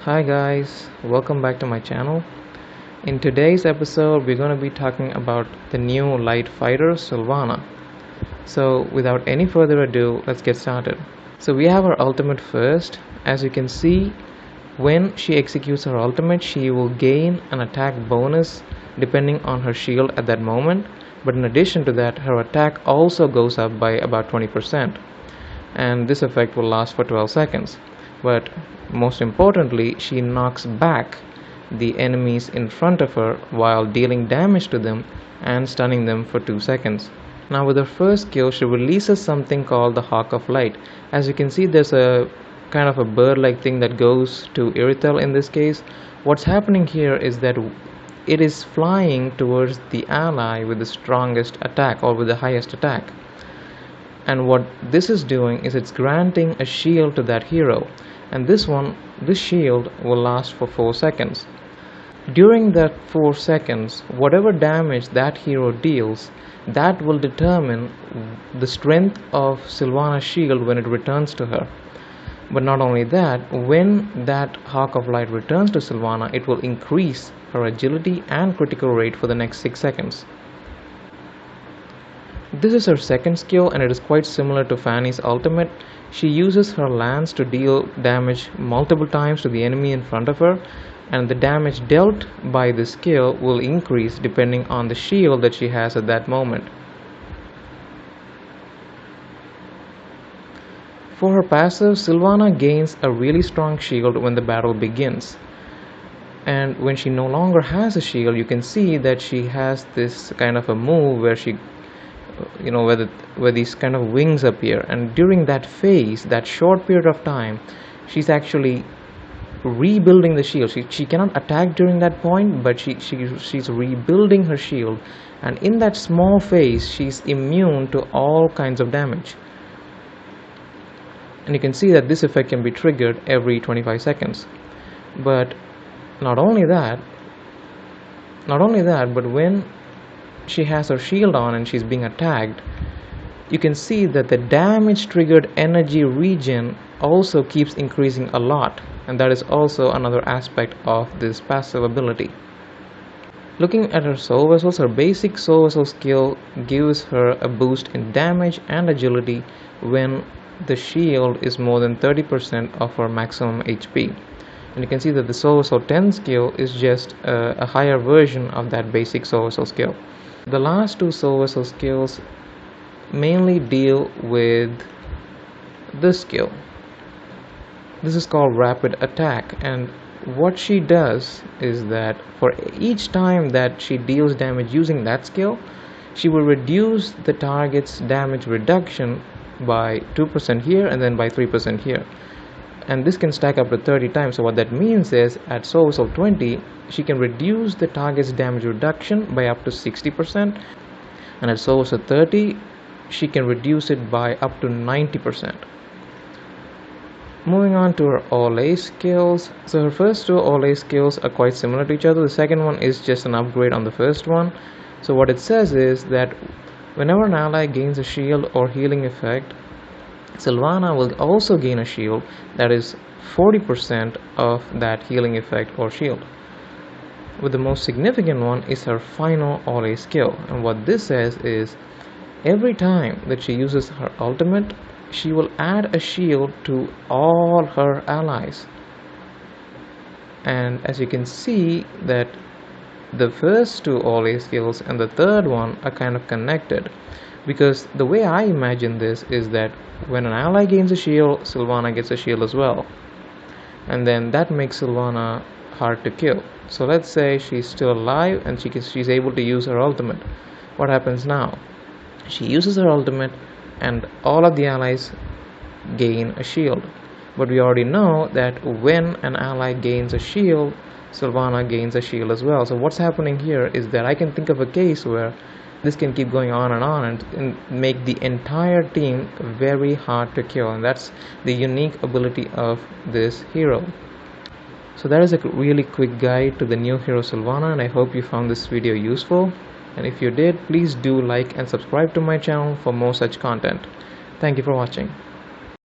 Hi guys, welcome back to my channel. In today's episode, we're going to be talking about the new light fighter Sylvana. So without any further ado, let's get started. So we have her ultimate first. As you can see, when she executes her ultimate, she will gain an attack bonus depending on her shield at that moment. But in addition to that, her attack also goes up by about 20%. And this effect will last for 12 seconds. But most importantly, she knocks back the enemies in front of her while dealing damage to them and stunning them for 2 seconds. Now with her first skill, she releases something called the Hawk of Light. As you can see, there's a kind of a bird-like thing that goes to Irithel in this case. What's happening here is that it is flying towards the ally with the strongest attack or with the highest attack. And what this is doing is it's granting a shield to that hero, and this shield will last for 4 seconds. During that 4 seconds, whatever damage that hero deals, that will determine the strength of Sylvana's shield when it returns to her. But not only that, when that Hawk of Light returns to Sylvana, it will increase her agility and critical rate for the next 6 seconds. This is her second skill, and it is quite similar to Fanny's ultimate. She uses her lance to deal damage multiple times to the enemy in front of her, and the damage dealt by this skill will increase depending on the shield that she has at that moment. For her passive, Sylvana gains a really strong shield when the battle begins. And when she no longer has a shield, you can see that she has this kind of a move where she where these kind of wings appear, and during that phase, that short period of time, she's actually rebuilding the shield. She cannot attack during that point, but she's rebuilding her shield, and in that small phase she's immune to all kinds of damage. And you can see that this effect can be triggered every 25 seconds. But not only that, but when she has her shield on and she's being attacked, you can see that the damage triggered energy regen also keeps increasing a lot, and that is also another aspect of this passive ability. Looking at her soul vessels, her basic soul vessel skill gives her a boost in damage and agility when the shield is more than 30% of her maximum HP. And you can see that the soul vessel 10 skill is just a higher version of that basic soul vessel skill. The last two soul vessel skills mainly deal with this skill. This is called rapid attack, and what she does is that for each time that she deals damage using that skill, she will reduce the target's damage reduction by 2% here and then by 3% here. And this can stack up to 30 times. So what that means is at soul vessel 20, she can reduce the target's damage reduction by up to 60%, and at soul vessel 30, she can reduce it by up to 90%. Moving on to her Ole skills. So her first two Ole skills are quite similar to each other. The second one is just an upgrade on the first one. So what it says is that whenever an ally gains a shield or healing effect, Sylvana will also gain a shield that is 40% of that healing effect or shield. But the most significant one is her final Ole skill, and what this says is every time that she uses her ultimate, she will add a shield to all her allies. And as you can see that the first two Ole skills and the third one are kind of connected, because the way I imagine this is that when an ally gains a shield, Sylvana gets a shield as well, and then that makes Sylvana hard to kill. So let's say she's still alive and she's able to use her ultimate. What happens now? She uses her ultimate and all of the allies gain a shield. But we already know that when an ally gains a shield, Sylvana gains a shield as well. So what's happening here is that I can think of a case where this can keep going on and make the entire team very hard to kill, and that's the unique ability of this hero. So that is a really quick guide to the new hero Sylvana, and I hope you found this video useful. And if you did, please do like and subscribe to my channel for more such content. Thank you for watching.